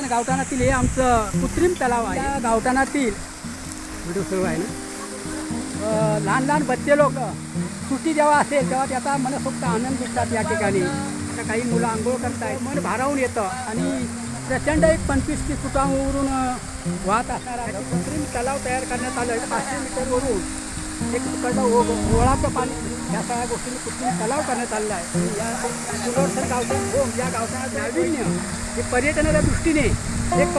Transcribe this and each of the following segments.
गावठाण गावठाणातील हे आमचं कृत्रिम तलाव आहे. या गावठाणातील व्हिडिओ सुरू आहे ना. लहान लहान बच्चे लोक सुट्टी जेव्हा असेल तेव्हा त्याचा मनसोक्त आनंद लुटतात या ठिकाणी. आता काही मुलं आंघोळ करतायत, मन भारावून येतं आणि प्रचंड एक 25-30 फुटावरून वाहत असणारा कृत्रिम तलाव तयार करण्यात आलं. 500 मीटरवरून एक तिकडलं ओळाचं पाणी या सगळ्या गोष्टींनी कृत्रिम तलाव करण्यात आलेला आहे. या पुनर्वसन गावठाण होम या गावठाणात नाविन्य हे पर्यटनाच्या दृष्टीने एक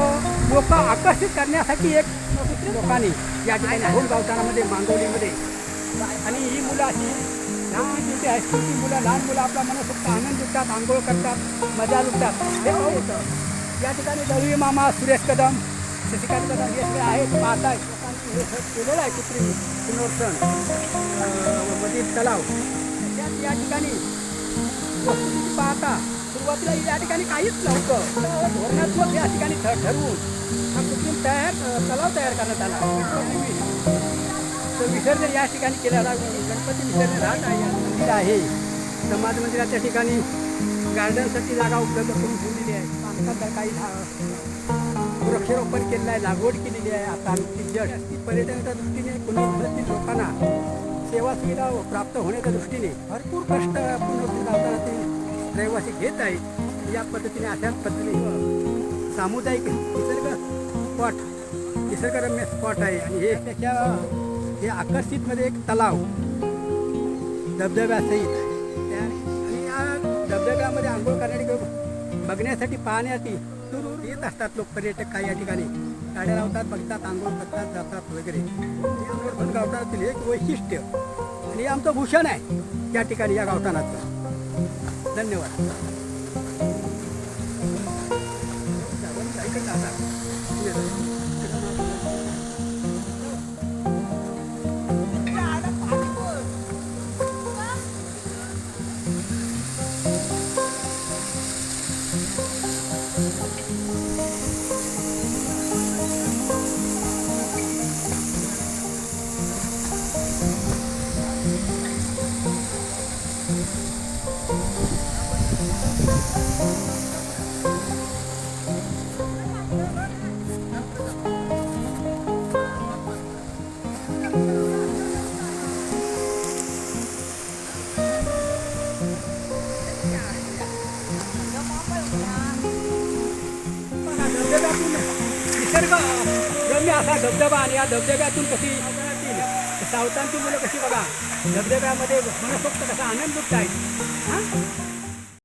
लोक आकर्षित करण्यासाठी एक लोकांनी या ठिकाणी होम गावठाणामध्ये मांगवलीमध्ये आणि ही मुलं अशी लहान हायस्कूलची मुलं लहान मुलं आपला मनसोक्त आनंद लुटतात, आंघोळ करतात, मजा लुटतात. हे होतं या ठिकाणी दळवी मामा, सुरेश कदम, शशिकांत कदम हे सगळे आहेत पाहताय. लोकांनी हे केलेलं आहे कृत्रिम पुनर्वसन मधील तलाव. या ठिकाणी वस्तुस्थिती पाहता सुरुवातीला या ठिकाणी काहीच नव्हतं. धोरणात्मक या ठिकाणी ठरवून हा कृत्रिम तलाव तयार करण्यात आला. तर विसर्जन या ठिकाणी केला जातो. गणपती विसर्जन राहत आहे. मंदिर आहे, समाज मंदिराच्या ठिकाणी गार्डनसाठी जागा उपलब्ध करून ठेवलेली आहे. बांधकाम काही वृक्षारोपण केलेलं आहे, लागवड केलेली आहे. आता जड पर्यटनाच्या दृष्टीने पुनर्वसनातील लोकांना सेवा सुविधा प्राप्त होण्याच्या दृष्टीने भरपूर कष्ट पुनर्वसन गावठाणातील रहिवासी घेत आहेत. या पद्धतीने अशाच पद्धतीने सामुदायिक निसर्ग स्पॉट निसर्गरम्य स्पॉट आहे. आणि हे त्याच्या हे आकर्षितमध्ये एक तलाव धबधब्यासहित आहे. आणि या धबधब्यामध्ये आंघोळ करण्यासाठी बघण्यासाठी पाहण्यासाठी दूर येत असतात लोक, पर्यटक. काही या ठिकाणी गाड्या लावतात, बघतात, आंघोळ करतात, जातात वगैरे. हे गावठाणातील एक वैशिष्ट्य आणि हे आमचं भूषण आहे या ठिकाणी या गावठाणाचं. धन्यवाद. निसर्ग रम्य असा धबधबा आणि या धबधब्यातून कशी सावतांची मुलं कशी बघा धबधब्यामध्ये मनसोक्त कसा आनंद लुटत आहेत. हां